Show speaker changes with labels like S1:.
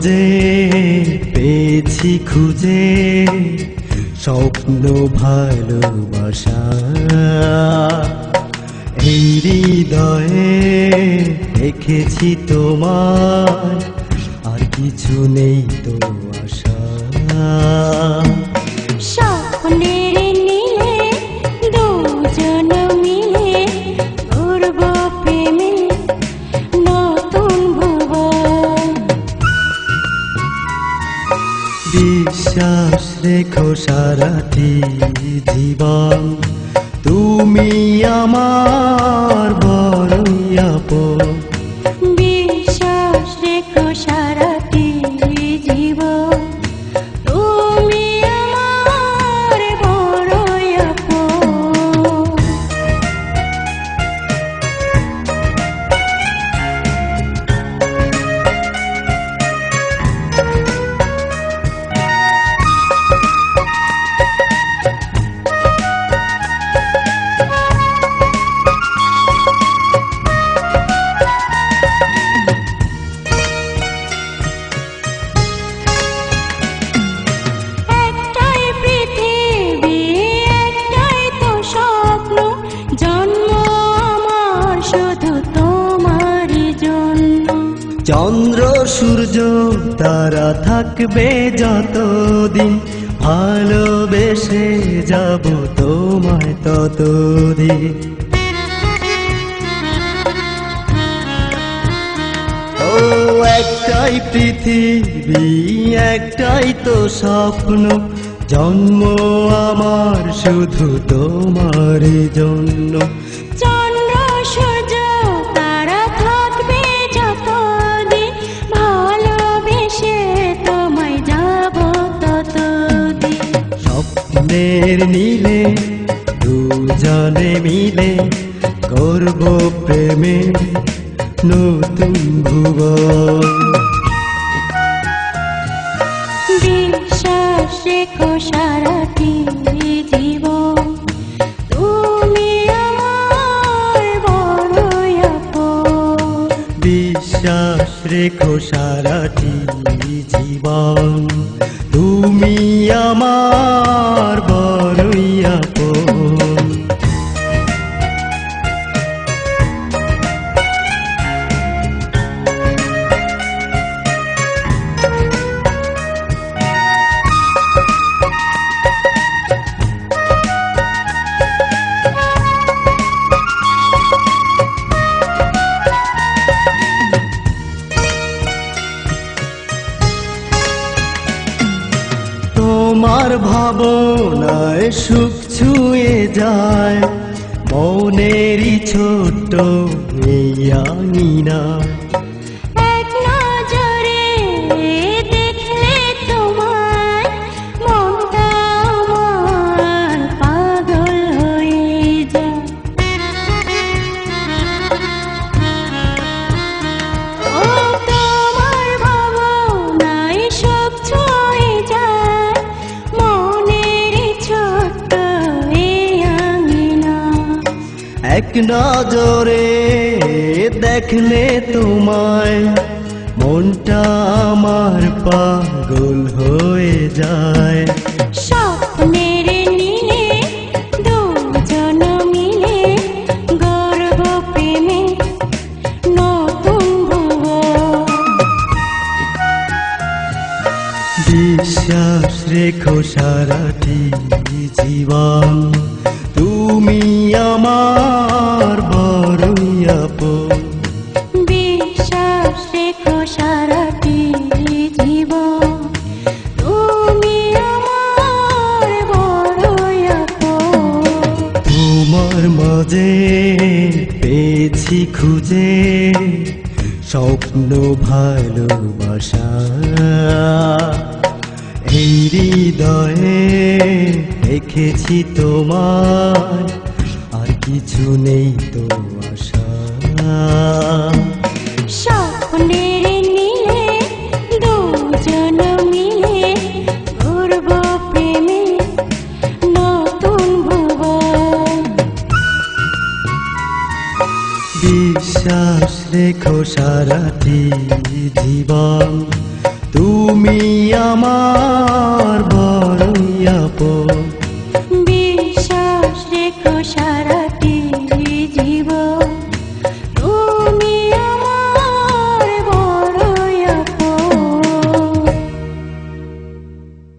S1: মাঝে পেয়েছি খুঁজে স্বপ্ন ভালোবাসা, এই হৃদয়ে রেখেছি তোমার, আর কিছু নেই তো আশা।
S2: স্বপ্নের নীলে দুজন মিলে ঘুরব প্রেমে নতুন ভুবন।
S1: বিশ্বাস রেখো সারাটি জীবন, তুমি আমার বড়ই আপন।
S2: বিশ্বাস রেখো সারাটি জীবন, তুমি আমার বড়ই আপন। একটাই পৃথিবী, একটাই তো স্বপ্ন, জন্ম আমার শুধু তোমারই জন্য।
S1: চন্দ্র সূর্য তারা থাকবে যতদিন, ভালোবেসে যাব তোমায় ততদিন। ও একটাই পৃথিবী, একটাই তো স্বপ্ন, জন্ম আমার শুধু তোমার জন্য।
S2: চন্দ্র সূর্য তারা থাকবে যতদিন, ভালোবেসে তোমায় যাব ততদিন।
S1: স্বপ্নের নীলে দুজনে মিলে করব প্রেমে নতুন ভুবন।
S2: বিশ্বাস রেখো সারাটি জীবন, তুমি আমার বড়ই আপন।
S1: বিশ্বাস রেখো সারাটি জীবন, তুমি আমার বড়ই আপন। তোমার ভাবনায় সুখ ছুঁয়ে যায় মনেরই ছোট্ট এই আঙিনা।
S2: এক নজরে দেখলে তোমায় মনটা আমার পাগল হয়ে যায়। ও তোমার ভাবনায় সুখ ছুঁয়ে যায় মনের ছোট্ট এই আঙিনা।
S1: এক নজরে দেখলে তোমায় মনটা আমার পাগল হয়ে যায়।
S2: স্বপ্নের নীলে দুজন মিলে গর্ব প্রেমে নতুন ভুবন।
S1: বিশ্বাস রেখো সারাটি জীবন, তুমি আমার বড়ই আপন।
S2: বিশ্বাস রেখো সারাটি জীবন, তুমি আমার বড়ই আপন।
S1: তোমার মাঝে পেয়েছি খুঁজে স্বপ্ন ভালোবাসা, এই হৃদয়ে রেখেছি তোমার, আর কিছু নেই তো আশা।
S2: স্বপ্নের নীলে দুজন মিলে ঘুরব প্রেমে নতুন ভুবন।
S1: বিশ্বাস রেখো সারাটি জীবন, তুমি আমার বড়ই আপন।